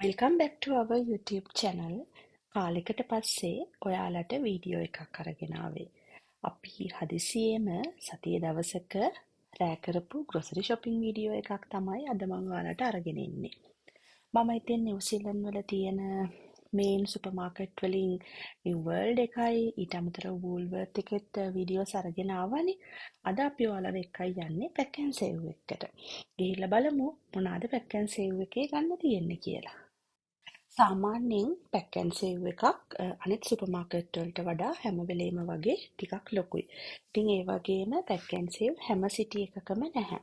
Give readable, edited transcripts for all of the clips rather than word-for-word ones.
Welcome back to our YouTube channel. කාලෙකට පස්සේ ඔයාලට වීඩියෝ එකක් අරගෙන ආවේ. අපි හදිසියෙම සතිය දවසක රෑ කරපු grocery shopping වීඩියෝ එකක් තමයි අද මම ඔයාලට අරගෙන ඉන්නේ. මම ඉතින් නිව්සීලන්ත වල තියෙන මේන් සුපර් මාකට් වලින් New World එකයි ඊට අමතරව Woolworth එකෙත් වීඩියෝස් අරගෙන ආවනේ. අද අපි ඔයාලව එක්කයි යන්නේ pack and save එකට. ගිහිල්ලා බලමු මොනවාද pack and save එකේ ගන්න තියෙන්නේ කියලා. සාමාන්‍යයෙන් පැක් ඇන්ඩ් සේව් එකක් අනිත් සුපර් මාකට් වලට වඩා හැම වෙලේම වගේ ටිකක් ලොකුයි. ඉතින් ඒ වගේම පැක් ඇන්ඩ් සේව් හැම සිටි එකකම නැහැ.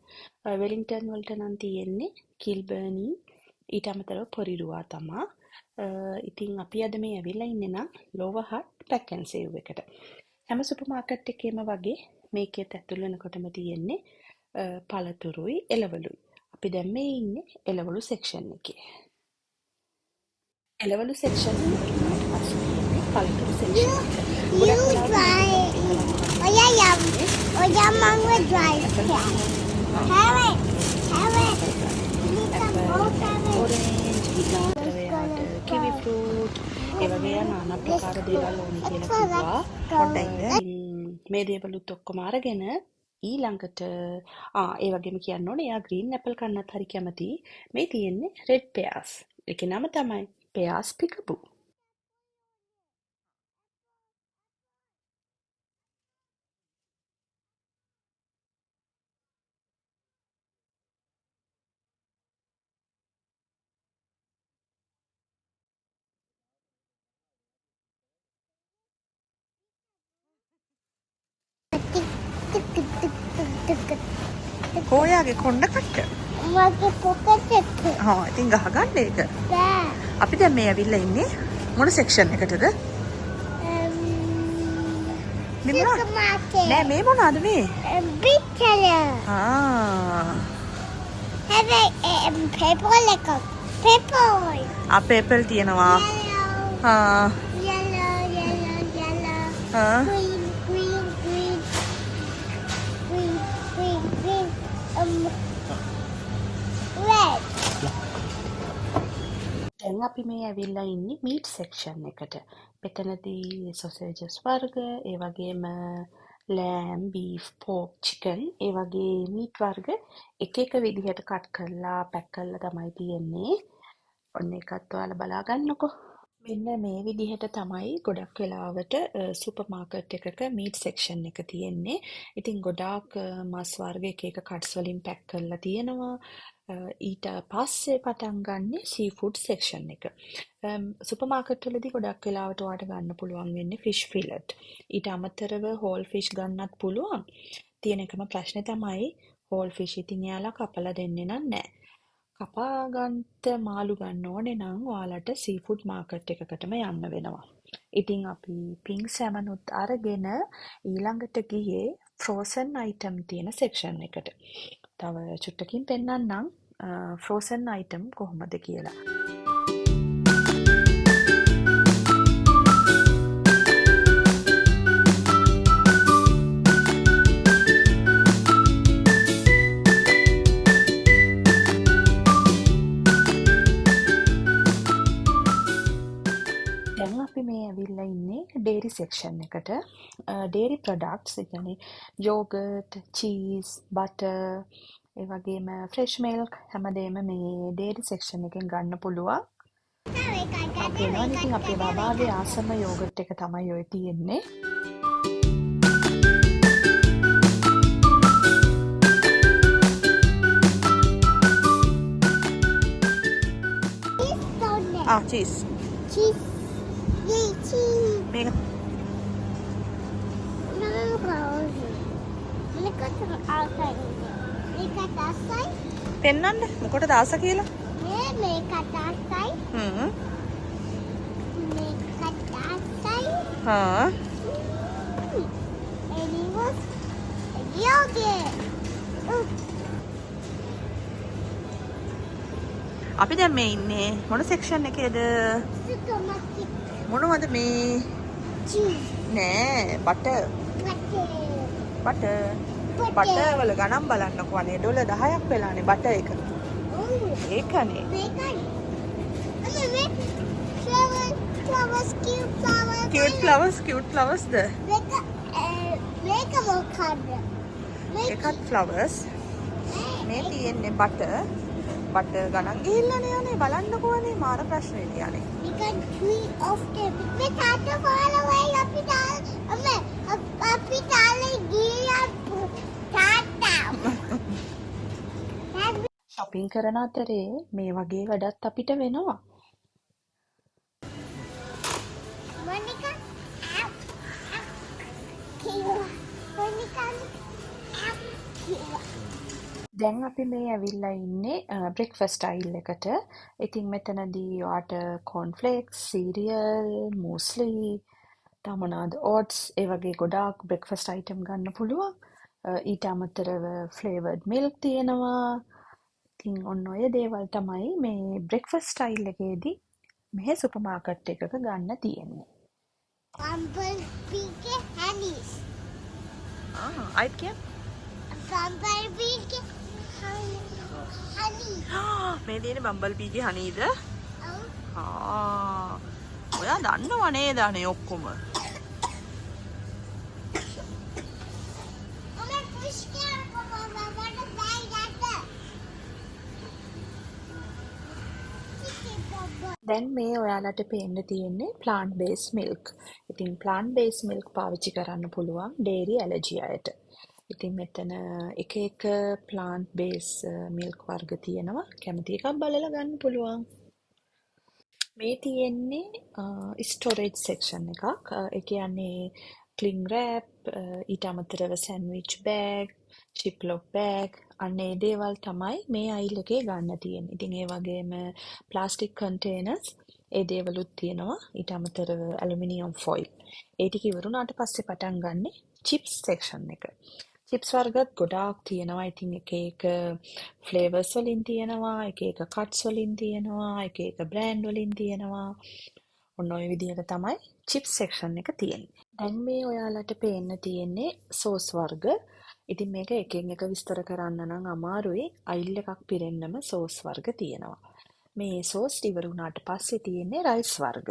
වෙලින්ටන් වලට නම් තියෙන්නේ කිල්බර්නි ඊට අමතරව පොරිරුවා තමා. ඉතින් අපි අද මේ ඇවිල්ලා ඉන්නේ නම් ලෝවහට් පැක් ඇන්ඩ් සේව් එකට. හැම සුපර් මාකට් එකේම වගේ මේකෙත් ඇතුල් වෙනකොටම තියෙන්නේ පළතුරුයි එළවලුයි. අපි දැන් මේ ඉන්නේ එළවලු සෙක්ෂන් එකේ. එළවලු සෙක්ෂන් එකට ගියාට පස්සේ තියෙන්නේ පළතුරු සෙක්ෂන් එක. ගොඩක් වෙලාවට ඔයා මංව drive කිවි ෆෘට් ඒ වගේ নানা ප්‍රකාර දේවල් ඕනි කියලා කිව්වා. මේ දේවලුත් ඔක්කොම අරගෙන ඊළඟට ඒ වගේම කියන්න ඕනේ එයා green apple කන්නත් හරි කැමති. මේ තියෙන්නේ red pears. ඒකේ නම තමයි pears pickaboo. කොයාගේ කොණ්ඩ කට්ට. මගේ පොකට් එක ඉතින් ගහගන්න ඒක. බෑ අපි දැන් මේ ඇවිල්ලා ඉන්නේ මොන සෙක්ෂන් එකටද? සුපර් මාකට් නෑ මේ මොනවාද මේ? බිට්ටල හැබැයි පේපර් එකක් පේපර් පේපල් තියෙනවා. yellow green red දැන් අපි මේ ඇවිල්ලා ඉන්නේ මීට් සෙක්ෂන් එකට. මෙතනදී සොසේජස් වර්ග, ඒ වගේම ලෑම්, බීෆ්, පෝක්, චිකන්, ඒ වගේ මීට් වර්ග එක එක විදිහට කට් කරලා පැක් කරලා තමයි තියෙන්නේ. ඔන්න එකත් ඔයාලා බලා ගන්නකො. මෙන්න මේ විදිහට තමයි ගොඩක් වෙලාවට සුපර් මාකට් එකක මීට් සෙක්ෂන් එක තියෙන්නේ. ඉතින් ගොඩාක් මස් වර්ග එක එක කට්ස් වලින් පැක් කරලා තියෙනවා. ඊට පස්සේ පටන් ගන්නේ සීෆුඩ් සෙක්ෂන් එක. සුපර් මාකට් වලදී ගොඩක් වෙලාවට ඔයාලට ගන්න පුළුවන් වෙන්නේ ෆිෂ් ෆිලට්. ඊට අමතරව හෝල් ෆිෂ් ගන්නත් පුළුවන්. තියෙන එකම ප්‍රශ්නේ තමයි හෝල් ෆිෂ් ඉතින් එයාලා කපලා දෙන්නේ නැහැ. කපා ගන්නත් මාළු ගන්න ඕනේ නම් ඔයාලට සීෆුඩ් මාකට් එකකටම යන්න වෙනවා. ඉතින් අපි පිංක් සැමනුත් අරගෙන ඊළඟට ගියේ ෆ්‍රෝසන් අයිටම් තියෙන සෙක්ෂන් එකට. තව චුට්ටකින් පෙන්නන්නම් ෆ්‍රෝසන් අයිටම් කොහොමද කියලා. දැන් අපි මේ ඇවිල්ලා ඉන්නේ ඩේරි සෙක්ෂන් එකට. ඩේරි ප්‍රොඩක්ට්ස් ඒ කියන්නේ යෝගර්ට්, චීස්, බටර්, ඒ වගේම ෆ්‍රෙෂ් මිල්ක් හැමදේම මේ ඩේරි සෙක්ෂන් එකෙන් ගන්න පුළුවන්. ඉතින් අපේ බබාගේ ආසම යෝගර්ට් එක තමයි ඔය තියෙන්නේ. චීස්. මේක පෙන්නන්න මොකටද ආස කියලා? මේකට ආසයි අපි දැන් මේ ඉන්නේ මොන සෙක්ෂන් එකේද? මොනවද මේ? නෑ බටර්. බටර් වල ගණන් බලන්නකෝ අනේ $10ක් වෙලානේ බටර් එක. ඒකනේ. flowers, cute flowers. cute flowers the Make a more color. ඒකත් flowers මේ තියෙන්නේ බටර් ගණන් ගිහිල්ලානේ යන්නේ බලන්නකෝ අනේ මාර ප්‍රශ්නෙට යන්නේ We can tree of them. We can't fall away. Happy doll. Happy doll. shopping කරන අතරේ මේ වගේ වැඩත් අපිට වෙනවා. Monica. Kira. Monica. Kira. දැන් අපි මේ ඇවිල්ලා ඉන්නේ බ්‍රෙක්ෆාස්ට් ස්ටයිල් එකට. ඉතින් මෙතනදී ඔයාට cornflakes, cereal, muesli, තමනාද oats ඒ වගේ ගොඩාක් බ්‍රෙක්ෆාස්ට් item ගන්න පුළුවන්. ඊට අමතරව flavored milk තියෙනවා. ඉතින් ඔන්න ඔය දේවල් තමයි මේ බ්‍රෙක්ෆාස්ට් ස්ටයිල් එකේදී මෙහෙ සුපර් මාකට් එකක ගන්න තියෙන්නේ. Bumblebee ke honeys. අයිත් කිය Bumblebee ke honey. මේ තියෙන බම්බල්බී ගේ හනීද Oh. ඔයා දන්නව නේද අනේ ඔක්කොම Mama, push care for Mama. What is that? දැන් මේ ඔයාලට පේන්න තියෙන්නේ plant based milk. ඉතින් plant based milk පාවිච්චි කරන්න පුළුවන් dairy allergy අයට. ඉතින් මෙතන එක plant based milk වර්ග තියෙනවා. කැමති එකක් බලලා ගන්න පුළුවන්. මේ තියෙන්නේ storage section එකක්. ඒ කියන්නේ cling wrap, ඊට අමතරව sandwich bag, ziploc bag, අනේ දේවල් තමයි මේ අයිල් එකේ ගන්න තියෙන්නේ. ඉතින් ඒ වගේම plastic containers ඒ දේවලුත් තියෙනවා. ඊට අමතරව aluminium foil. ඒ ටික ඉවරුණාට පස්සේ පටන් ගන්නෙ chips section එක. chips වර්ගත් ගොඩාක් තියෙනවා. ඉතින් එක flavors වලින් තියෙනවා, එක cuts වලින් තියෙනවා, එක brand වලින් තියෙනවා. ඔන්න ඔය විදිහට තමයි chips section එක තියෙන්නේ. දැන් මේ ඔයාලට පේන්න තියෙන්නේ sauce වර්ග. ඉතින් මේක එකෙන් එක විස්තර කරන්න නම් අමාරුයි. අයිල් එකක් පිරෙන්නම sauce වර්ග තියෙනවා. මේ sauce ඉවර වුණාට පස්සේ තියෙන්නේ rice වර්ග.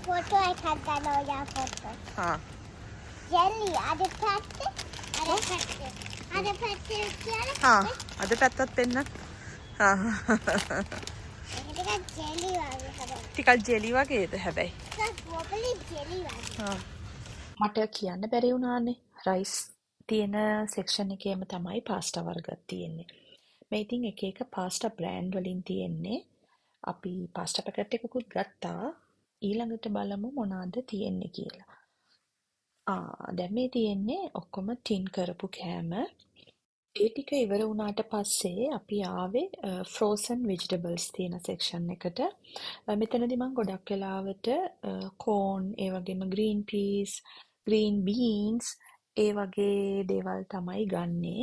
Photo I can't know your photo. Jelly, other plastic, other plastic, other plastic. අද පැත්තත් පෙන්න Jelly, ටිකක් ජෙලි වගේද හැබැයි wobbly jelly. මට කියන්න බැරි වුණානේ. රයිස් තියෙන සෙක්ෂන් එකේම තමයි පාස්ටා වර්ගත් තියෙන්නේ. මේ ඉතින් එක පාස්ටා බ්‍රෑන්ඩ් වලින් තියෙන්නේ. අපි පාස්ටා පැකට් එකකුත් ගත්තා. ඊළඟට බලමු මොනවද තියෙන්නේ කියලා. දැන් මේ තියෙන්නේ ඔක්කොම ටින් කරපු කෑම. ඒ ටික ඉවර වුණාට පස්සේ අපි ආවේ frozen vegetables තියෙන section එකට. මෙතනදී මම ගොඩක් වෙලාවට corn, ඒ වගේම green peas, green beans ඒ වගේ දේවල් තමයි ගන්නෙ.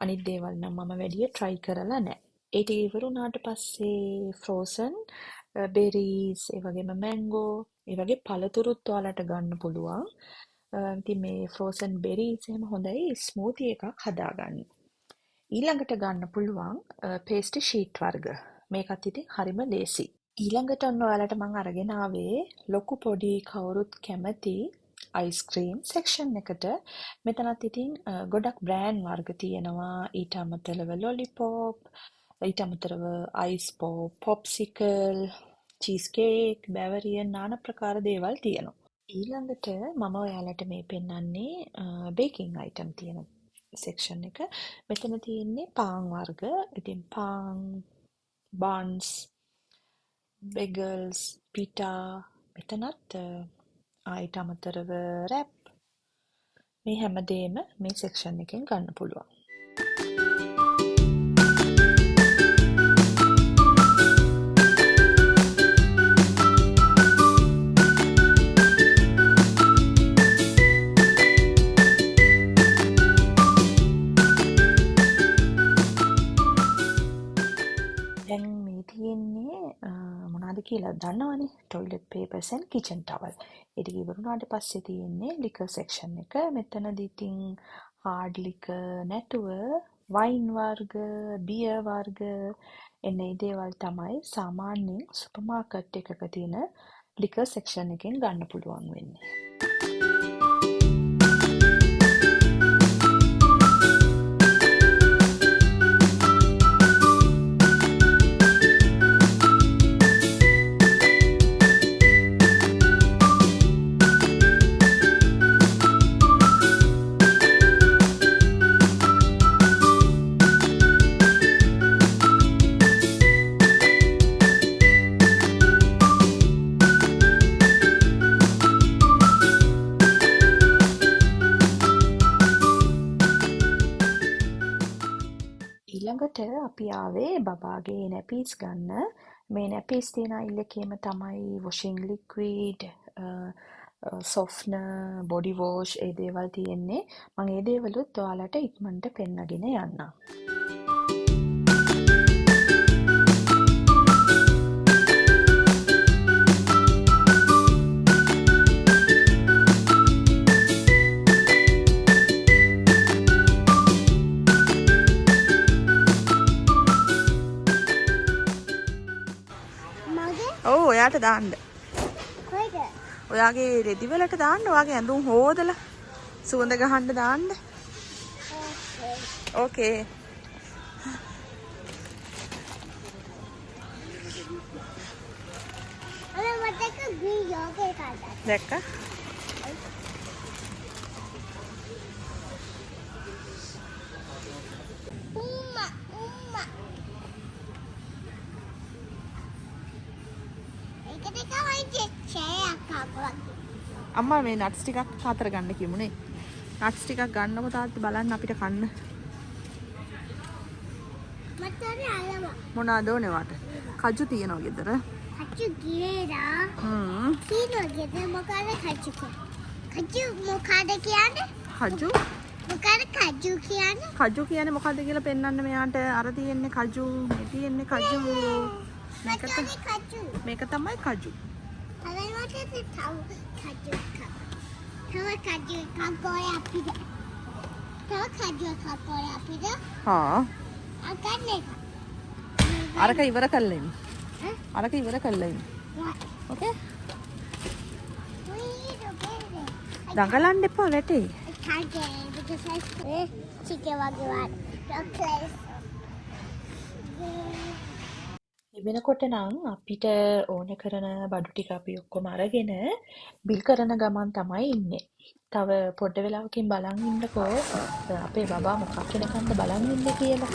අනිත් දේවල් නම් මම වැඩිය try කරලා නැහැ. ඒ ටික ඉවර වුණාට පස්සේ frozen berries, ඒ වගේම mango, ඒ වගේ පළතුරුත් ඔයාලට ගන්න පුළුවන්. ඉතින් මේ frozen berries එහෙම හොඳයි ස්මූති එකක් හදාගන්න. ඊළඟට ගන්න පුළුවන් pastry sheet වර්ග. මේකත් ඉතින් හරිම ලේසි. ඊළඟට ඔන්න ඔයාලට මම අරගෙන ආවේ ලොකු පොඩි කවුරුත් කැමති ice cream section එකට. මෙතනත් ඉතින් ගොඩක් brand වර්ග තියෙනවා. ඊට අමතරව lollipop, ඊට අමතරව ice pop, popsicle, cheesecake, Bavarian নানা ප්‍රකාර දේවල් තියෙනවා. ඊළඟට මම ඔයාලට මේ පෙන්නන්නේ baking item තියෙන section එක. මෙතන තියෙන්නේ පාන් වර්ග. ඉතින් පාන්, buns, bagels, pita, මෙතනත් ඊට අමතරව wrap මේ හැමදේම මේ section එකෙන් ගන්න පුළුවන්. කියලා දන්නවනේ. toilet papers and kitchen towel. ඒක ඉවරුනාට පස්සේ තියෙන්නේ liquor section එක. මෙතනදී ඉතින් hard liquor නැතුව වයින් වර්ග, බියර් වර්ග එන්න ඒ දේවල් තමයි සාමාන්‍යයෙන් සුපර් මාකට් එකක තියෙන liquor section එකෙන් ගන්න පුළුවන් වෙන්නේ. ඊළඟට අපි ආවේ බබාගේ නැපීස් ගන්න. මේ නැපීස් තියෙන අයිල් එකේම තමයි washing liquid, softener, body wash ඒ දේවල් තියෙන්නේ. මම ඒ දේවලුත් ඔයාලට ඉක්මනට පෙන්නගෙන යන්නම්. ඔව් ඔයාට දාන්න. කොයිද? ඔයාගේ රෙදි වලට දාන්න. ඔයාගේ ඇඳුම් හොදලා සුවඳ ගහන්න දාන්න. ඕකේ. අර මතක ග්‍රීන් යෝගර්ට් එකක්. දැක්කා? උම්මා. ඒක දෙකමයි චේයක් අක්කා. අම්මා මේ නට්ස් ටිකක් හතර ගන්න කිව්මුනේ. නට්ස් ටිකක් ගන්නකො තාත්ති බලන්න අපිට කන්න. මට අල්ලම. මොනවාද ඕනේ වට? කජු තියනවා ගෙදර. කච්චු ගිරේලා. කීනෝ ගෙදර මොකද කච්චු කියන්නේ? කච්චු මොකද කියන්නේ? කජු? මොකද කච්චු කියන්නේ? කජු කියන්නේ මොකද්ද කියලා පෙන්වන්න මෙයාට. අර තියෙන්නේ කජු, මේ තියෙන්නේ කජු. මේක කච්චු. මේක තමයි කජු. අලවටේ තව කච්චු එකක්. තව කච්චු එකක් ගෝය අපිට. තව කච්චු එකක් ගෝය අපිට. හා. අකන්න එක. අරක ඉවර කරලා ඉන්න. අරක ඉවර කරලා ඉන්න. ඕකේ? දඟලන්න එපා වැටේ. කාගේ because I chicken වගේ වාට. chocolate. වෙනකොට නම් අපිට ඕන කරන බඩු ටික අපි ඔක්කොම අරගෙන බිල් කරන ගමන් තමයි ඉන්නේ. තව පොඩ්ඩ වෙලාවකින් බලන් ඉන්නකෝ අපේ බබා මොකක් වෙනකන්ද බලන් ඉන්නේ කියලා.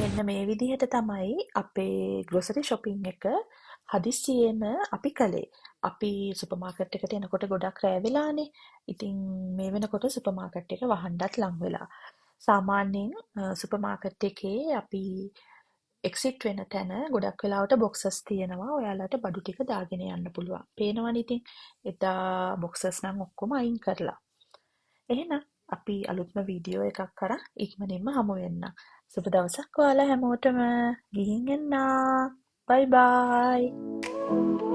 මෙන්න මේ විදිහට තමයි අපේ ග්‍රොසරි shopping එක හදිස්සියෙම අපි කළේ. අපි සුපර් මාකට් එකට එනකොට ගොඩක් රෑ වෙලානේ. ඉතින් මේ වෙනකොට සුපර් මාකට් එක වහන්නත් ලං වෙලා. සාමාන්‍යයෙන් සුපර් මාකට් එකේ අපි එක්සිට් වෙන තැන ගොඩක් වෙලාවට බොක්සස් තියෙනවා. ඔයාලට බඩු ටික දාගෙන යන්න පුළුවන්. පේනවනේ ඉතින් එදා බොක්සස් නම් ඔක්කොම අයින් කරලා. එහෙනම් අපි අලුත්ම වීඩියෝ එකක් කරා ඉක්මනින්ම හමු වෙන්න. සුබ දවසක් ඔයාලා හැමෝටම. ගිහින් එන්න. බයි බයි.